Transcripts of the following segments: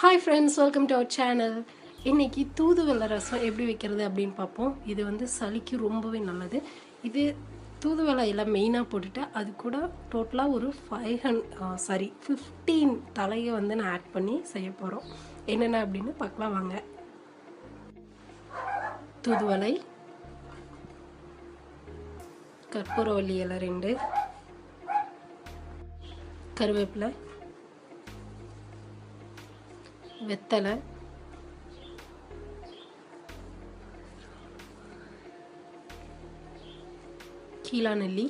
Hi friends, welcome to our channel. இன்றைக்கி தூதுவளை ரசம் எப்படி வைக்கிறது அப்படின்னு பார்ப்போம். இது வந்து சளிக்கு ரொம்பவே நல்லது. இது தூதுவளை எல்லாம் மெயினாக போட்டுட்டு அது கூட டோட்டலாக ஒரு 15 தலையை வந்து நான் ஆட் பண்ணி செய்ய போகிறோம். என்னென்ன அப்படின்னு பார்க்கலாம் வாங்க. தூதுவளை, கற்பூரவள்ளி இலை 2, கருவேப்பிலை, வெத்தலை, கீழாநெல்லி,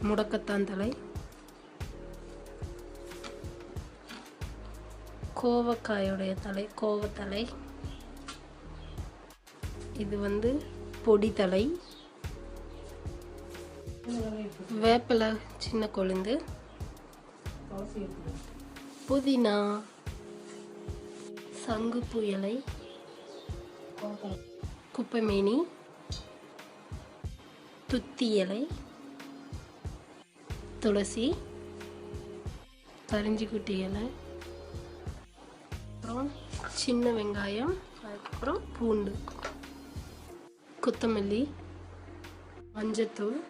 முடக்கத்தான் தழை, கோவக்காயோடைய தழை, கோவத்தழை, இது வந்து பொடித்தழை, வேப்பிலை சின்ன கொழுந்து, புதினா, சங்குப்பூ இலை, குப்பைமேனி, துத்தி இலை, துளசி, கரிஞ்சிக்குட்டி இலை, அப்புறம் சின்ன வெங்காயம், அதுக்கப்புறம் பூண்டு, கொத்தமல்லி, மஞ்சத்தூள்,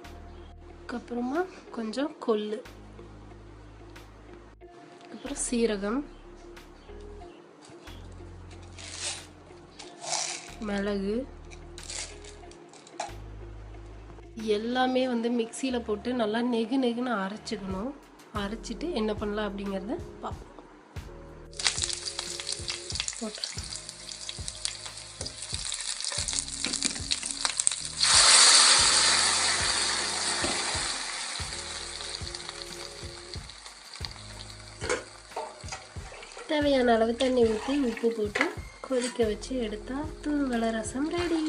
அப்புறமா கொஞ்சம் கொள்ளு, அப்புறம் சீரகம், மிளகு, எல்லாமே வந்து மிக்சியில் போட்டு நல்லா நெகுன்னு அரைச்சிக்கணும். அரைச்சிட்டு என்ன பண்ணலாம் அப்படிங்கிறத பார்ப்போம். போட்டுறேன். தேவையான அளவு தண்ணி ஊற்றி உப்பு போட்டு கொதிக்க வச்சு எடுத்தால் தூதுவளை ரசம் ரெடி.